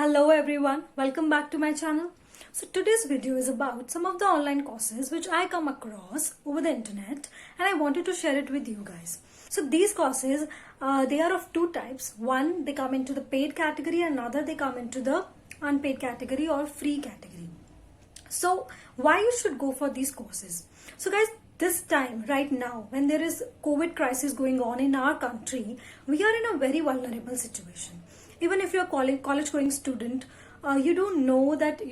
Hello everyone, welcome back to my channel. So today's video is about some of the online courses which I come across over the internet and I wanted to share it with you guys. So these courses, they are of two types. One, they come into the paid category, and another they come into the unpaid category or free category. So why you should go for these courses? So guys, this time right now when there is COVID crisis going on in our country, we are in a very vulnerable situation. Even if you're a college going student, you don't know that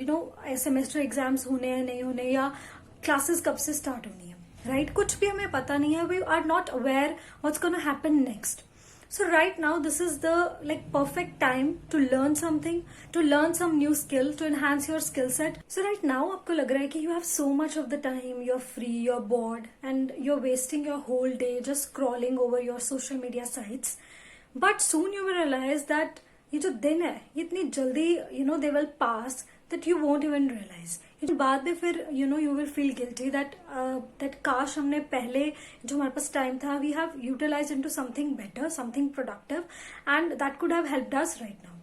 semester exams होने हैं नहीं होने या classes कब से start होनी है, right? कुछ भी हमें पता नहीं है. We are not aware what's gonna happen next. So right now this is the perfect time to learn something, to learn some new skill, to enhance your skill set. So right now आपको लग रहा है कि you have so much of the time, you're free, you're bored, and you're wasting your whole day just scrolling over your social media sites. But soon you will realize that ये जो दिन है ये इतनी जल्दी they will pass that you won't even realize. बाद में फिर you will feel guilty that काश हमने पहले जो हमारे पास टाइम था we have utilized into something better, something productive, and that could have helped us right now.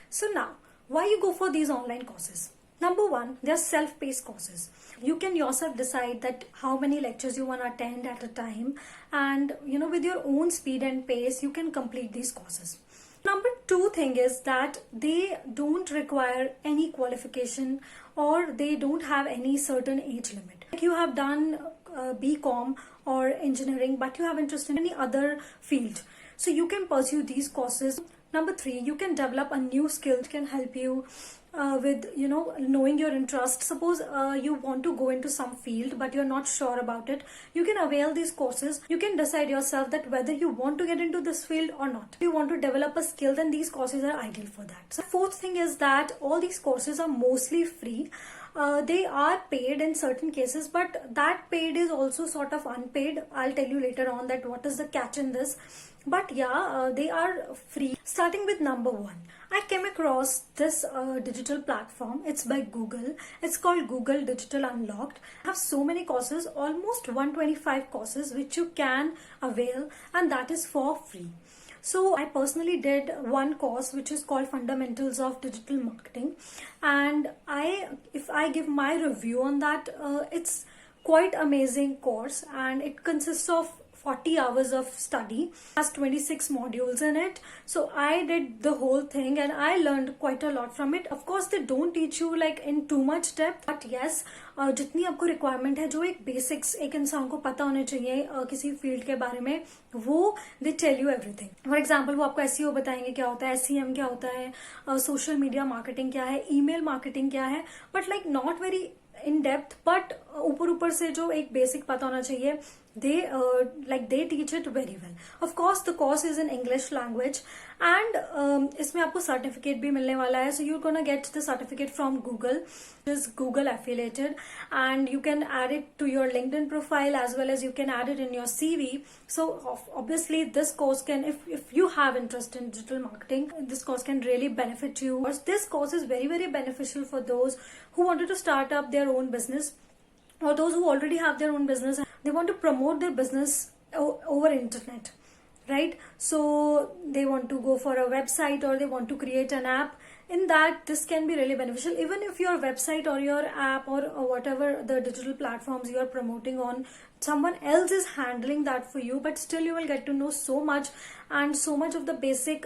So now, why you go for these online courses? Number one, they are self-paced courses. You can yourself decide that how many lectures you want to attend at a time, and with your own speed and pace you can complete these courses. Number two thing is that they don't require any qualification or they don't have any certain age limit. Like you have done BCom or engineering but you have interest in any other field, so you can pursue these courses. Number three, you can develop a new skill that can help you with knowing your interest. Suppose you want to go into some field but you're not sure about it, you can avail these courses. You can decide yourself that whether you want to get into this field or not. If you want to develop a skill, then these courses are ideal for that. So fourth thing is that all these courses are mostly free. They are paid in certain cases, but that paid is also sort of unpaid. I'll tell you later on that what is the catch in this. But yeah, they are free. Starting with number one, I came across this digital platform. It's by Google. It's called Google Digital Unlocked. I have so many courses, almost 125 courses which you can avail, and that is for free. So I personally did one course which is called Fundamentals of Digital Marketing, and if I give my review on that, it's quite amazing course, and it consists of 40 hours of study, has 26 modules in it. So I did the whole thing and I learned quite a lot from it. Of course they don't teach you in too much depth, but yes, जितनी आपको requirement है, जो एक basics एक इंसान को पता होने चाहिए किसी field के बारे में, वो they tell you everything. For example, वो आपको SEO बताएंगे क्या होता है, SEM क्या होता है, social media marketing क्या है, email marketing क्या है, but not very in depth, but ऊपर से जो एक basic पता होना चाहिए, they teach it very well. Of course the course is in English language, and इसमें आपको certificate भी मिलने वाला है. So you're gonna get the certificate from Google, which is Google affiliated, and you can add it to your LinkedIn profile as well as you can add it in your CV. So obviously this course can, if you have interest in digital marketing, this course can really benefit you. This course is very, very beneficial for those who wanted to start up their own business, or those who already have their own business and they want to promote their business over internet, right? So they want to go for a website or they want to create an app. In that, this can be really beneficial. Even if your website or your app or whatever the digital platforms you are promoting on, someone else is handling that for you, but still you will get to know so much, and so much of the basic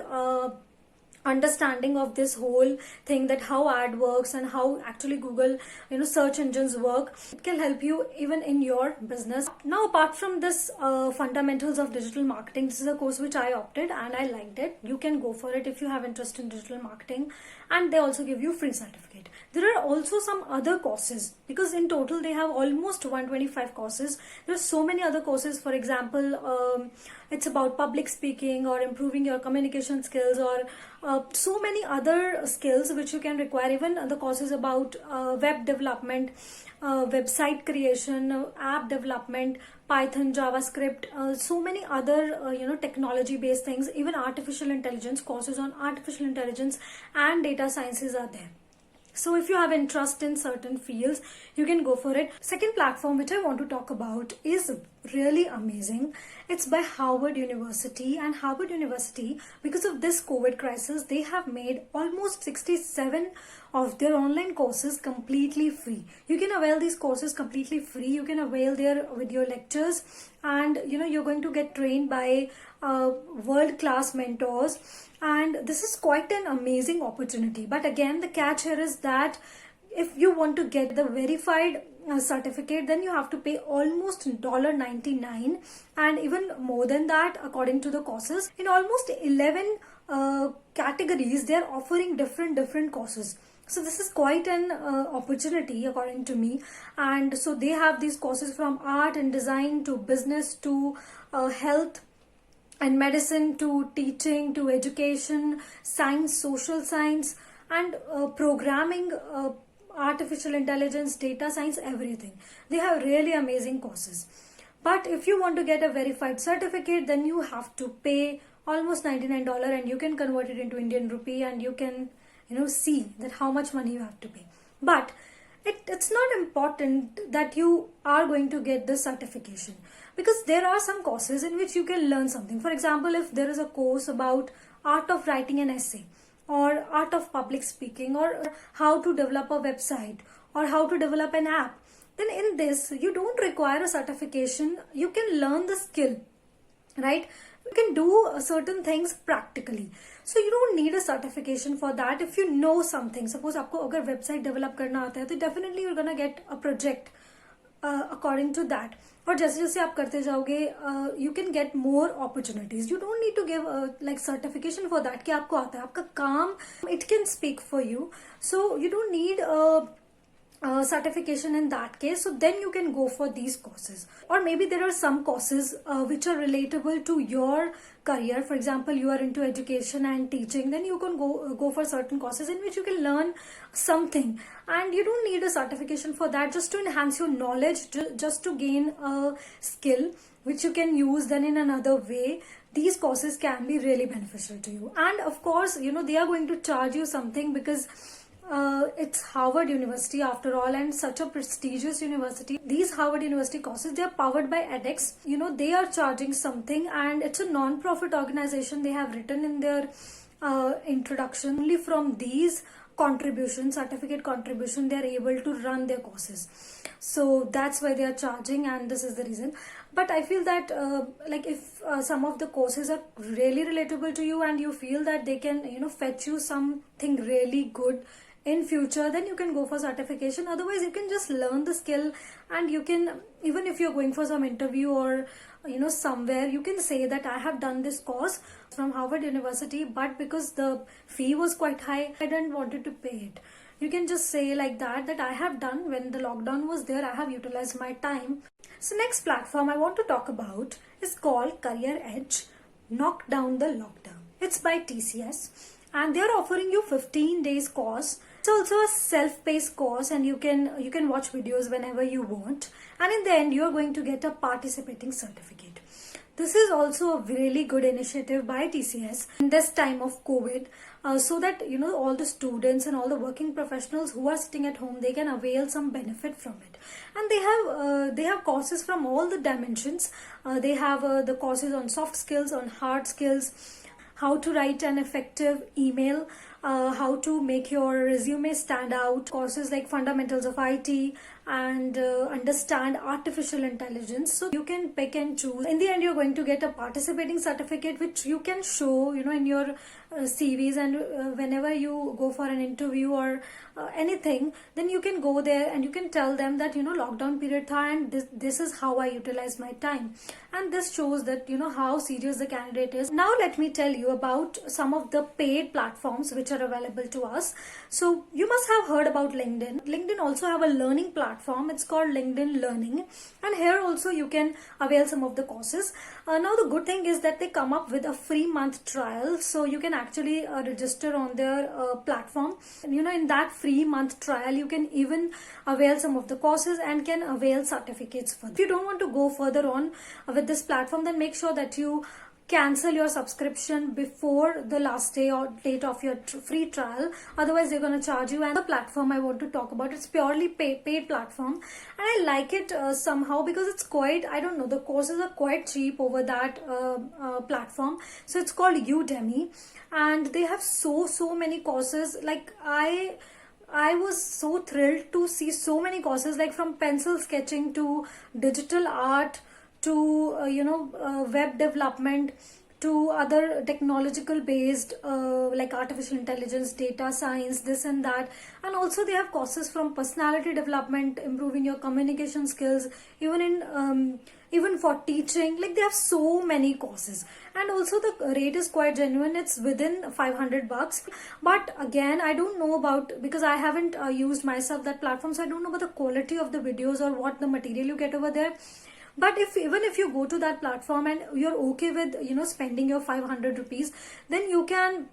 understanding of this whole thing, that how ad works and how actually Google search engines work. It can help you even in your business. Now apart from this fundamentals of digital marketing, this is a course which I opted and I liked it. You can go for it if you have interest in digital marketing, and they also give you free certificate. There are also some other courses, because in total they have almost 125 courses. There are so many other courses. For example, it's about public speaking or improving your communication skills, or so many other skills which you can require. Even the courses about web development, website creation, app development, Python, JavaScript, so many other technology based things. Even artificial intelligence, courses on artificial intelligence and data sciences are there. So if you have interest in certain fields, you can go for it. Second platform which I want to talk about is really amazing. It's by Harvard University, and Harvard University, because of this COVID crisis, they have made almost 67 of their online courses completely free. You can avail these courses completely free. You can avail their video lectures, and you're going to get trained by world-class mentors, and this is quite an amazing opportunity. But again, the catch here is that if you want to get the verified certificate, then you have to pay almost $99, and even more than that according to the courses. In almost 11 categories, they are offering different courses. So this is quite an opportunity according to me. And so they have these courses from art and design to business to health and medicine to teaching to education, science, social science, and programming, artificial intelligence, data science, everything. They have really amazing courses. But if you want to get a verified certificate, then you have to pay almost $99, and you can convert it into Indian rupee, and you can see that how much money you have to pay. But it's not important that you are going to get this certification, because there are some courses in which you can learn something. For example, if there is a course about art of writing an essay, or art of public speaking, or how to develop a website, or how to develop an app, then in this you don't require a certification. You can learn the skill, right? You can do certain things practically. So you don't need a certification for that. If you know something, suppose आपको अगर website develop करना आता है, तो definitely you're gonna get a project according to that. और जैसे जैसे आप करते जाओगे, you can get more opportunities. You don't need to give like certification for that कि आपको आता है. आपका काम, it can speak for you. So you don't need certification in that case. So then you can go for these courses. Or maybe there are some courses which are relatable to your career. For example, you are into education and teaching, then you can go for certain courses in which you can learn something, and you don't need a certification for that. Just to enhance your knowledge, just to gain a skill which you can use then in another way, these courses can be really beneficial to you. And of course, they are going to charge you something, because it's Harvard University after all, and such a prestigious university. These Harvard University courses, they are powered by edX. They are charging something, and it's a non-profit organization. They have written in their introduction, only from these contribution, certificate contribution, they are able to run their courses. So that's why they are charging, and this is the reason. But I feel that like if some of the courses are really relatable to you, and you feel that they can fetch you something really good in future, then you can go for certification. Otherwise, you can just learn the skill, and you can, even if you're going for some interview or somewhere, you can say that I have done this course from Harvard University, but because the fee was quite high, I didn't wanted to pay it. You can just say like that I have done, when the lockdown was there, I have utilized my time. So next platform I want to talk about is called Career Edge, Knock Down the Lockdown. It's by TCS, and they are offering you 15 days course. It's also a self-paced course, and you can watch videos whenever you want, and in the end you are going to get a participating certificate. This is also a really good initiative by TCS in this time of COVID, so that all the students and all the working professionals who are sitting at home, they can avail some benefit from it. And they have courses from all the dimensions. They have the courses on soft skills, on hard skills, how to write an effective email, how to make your resume stand out, courses like fundamentals of IT, and understand artificial intelligence. So you can pick and choose. In the end, you're going to get a participating certificate which you can show in your CVs, and whenever you go for an interview or anything, then you can go there and you can tell them that lockdown period tha, and this is how I utilize my time, and this shows that how serious the candidate is. Now let me tell you about some of the paid platforms which are available to us. So you must have heard about LinkedIn. LinkedIn also have a learning platform. It's called LinkedIn Learning, and here also you can avail some of the courses. Now the good thing is that they come up with a free month trial, so you can actually register on their platform. In that free month trial, you can even avail some of the courses and can avail certificates for them. If you don't want to go further on with this platform, then make sure that you cancel your subscription before the last day or date of your free trial. Otherwise they're going to charge you. And the platform I want to talk about, it's purely paid platform, and I like it somehow because it's quite, I don't know, the courses are quite cheap over that platform. So it's called Udemy, and they have so many courses. Like I was so thrilled to see so many courses, like from pencil sketching to digital art to web development to other technological based like artificial intelligence, data science, this and that. And also they have courses from personality development, improving your communication skills, even in even for teaching. Like they have so many courses, and also the rate is quite genuine. It's within $500. But again, I don't know about, because I haven't used myself that platform, so I don't know about the quality of the videos or what the material you get over there. But even if you go to that platform and you're okay with spending your 500 rupees, then you can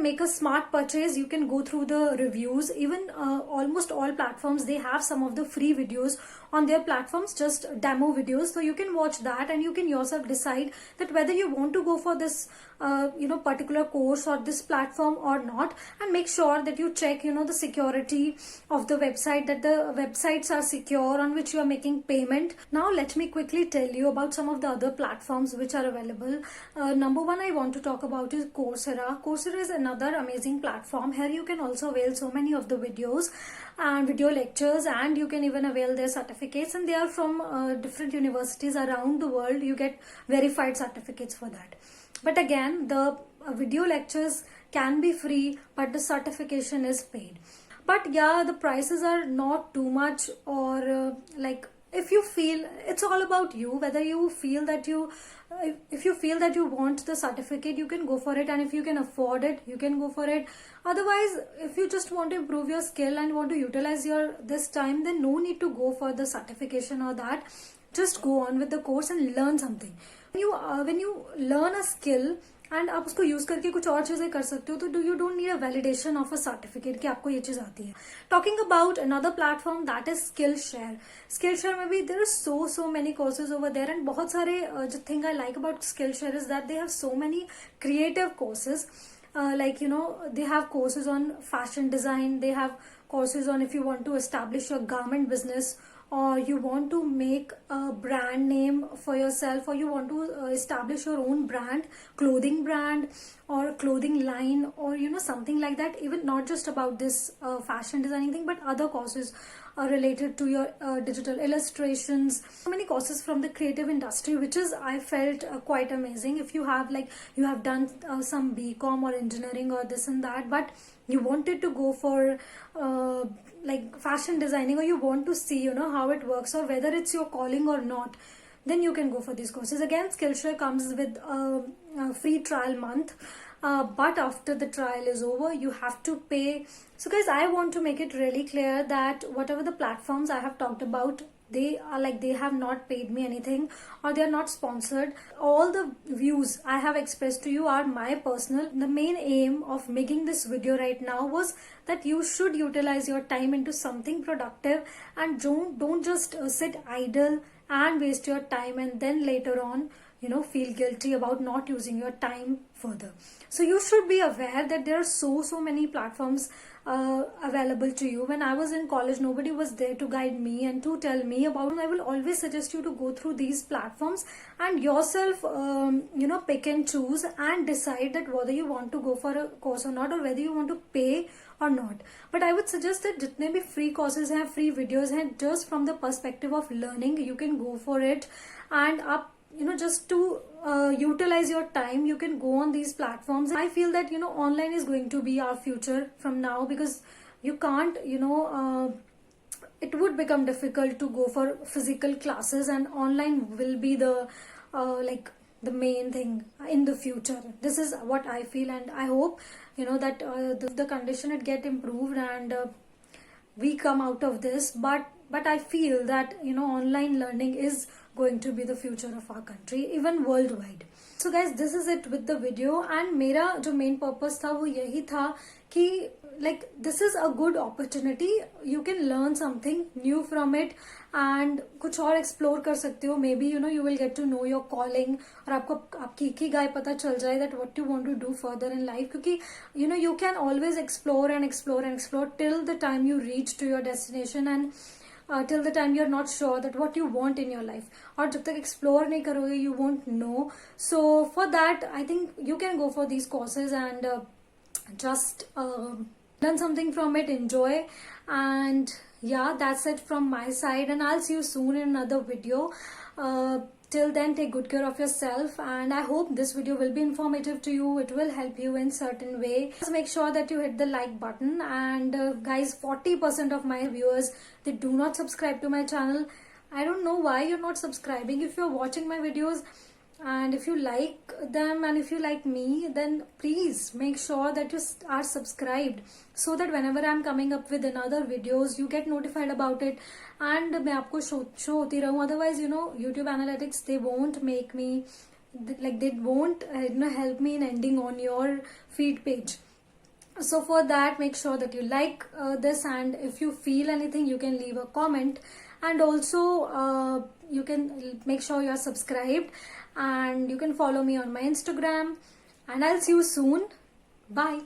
make a smart purchase. You can go through the reviews. Even almost all platforms, they have some of the free videos on their platforms, just demo videos, so you can watch that and you can yourself decide that whether you want to go for this particular course or this platform or not. And make sure that you check the security of the website, that the websites are secure on which you are making payment. Now let me quickly tell you about some of the other platforms which are available. Number one I want to talk about is Coursera. Coursera is another amazing platform. Here you can also avail so many of the videos and video lectures, and you can even avail their certificates, and they are from different universities around the world. You get verified certificates for that. But again, the video lectures can be free, but the certification is paid. But yeah, the prices are not too much, or like, if you feel, it's all about you, whether you feel that if you feel that you want the certificate, you can go for it, and if you can afford it, you can go for it. Otherwise, if you just want to improve your skill and want to utilize your this time, then no need to go for the certification or that. Just go on with the course and learn something. When you learn a skill and आप उसको use करके कुछ और चीजें कर सकते हो, तो you don't need a validation of a certificate कि आपको ये चीज आती है. Talking about another platform that is Skillshare में भी there are so many courses over there, and बहुत सारे जो thing I like about Skillshare is that they have so many creative courses. Like they have courses on fashion design, they have courses on if you want to establish your garment business, or you want to make a brand name for yourself, or you want to establish your own brand, clothing brand or clothing line, or something like that. Even not just about this fashion designing thing, but other courses related to your digital illustrations. So many courses from the creative industry, which is I felt quite amazing. If you have you have done some BCom or engineering or this and that, but you wanted to go for like fashion designing, or you want to see how it works, or whether it's your calling or not, then you can go for these courses. Again, Skillshare comes with a free trial month, but after the trial is over, you have to pay. So guys, I want to make it really clear that whatever the platforms I have talked about, they have not paid me anything, or they are not sponsored. All the views I have expressed to you are my personal. The main aim of making this video right now was that you should utilize your time into something productive, and don't just sit idle and waste your time, and then later on feel guilty about not using your time further. So you should be aware that there are so many platforms available to you. When I was in college, nobody was there to guide me and to tell me about it. I will always suggest you to go through these platforms and yourself pick and choose and decide that whether you want to go for a course or not, or whether you want to pay or not. But I would suggest that jitne bhi free courses hain, free videos hain, just from the perspective of learning, you can go for it. And up just to utilize your time, you can go on these platforms. I feel that online is going to be our future from now, because you can't it would become difficult to go for physical classes, and online will be the the main thing in the future. This is what I feel, and I hope that the condition it get improved and we come out of this. But but I feel that online learning is going to be the future of our country, even worldwide. So guys, this is it with the video, and मेरा जो main purpose था वो यही था कि like this is a good opportunity, you can learn something new from it and कुछ और explore कर सकते हो. Maybe you will get to know your calling, और आपको आपकी इकिगाई पता चल जाए that what you want to do further in life, क्योंकि you can always explore and explore and explore till the time you reach to your destination, and till the time you're not sure that what you want in your life. और जब तक explore नहीं करोगे you won't know. So for that I think you can go for these courses and just learn something from it, enjoy, and yeah, that's it from my side, and I'll see you soon in another video. Till then, take good care of yourself, and I hope this video will be informative to you. It will help you in certain way. Just make sure that you hit the like button, and guys, 40% of my viewers, they do not subscribe to my channel. I don't know why you're not subscribing. If you're watching my videos and if you like them and if you like me, then please make sure that you are subscribed, so that whenever I'm coming up with another videos you get notified about it and मैं आपको show होती रहूं. Otherwise YouTube analytics, they won't make me like, they won't help me in ending on your feed page. So for that, make sure that you like this, and if you feel anything you can leave a comment, and also you can make sure you are subscribed, and you can follow me on my Instagram, and I'll see you soon. Bye.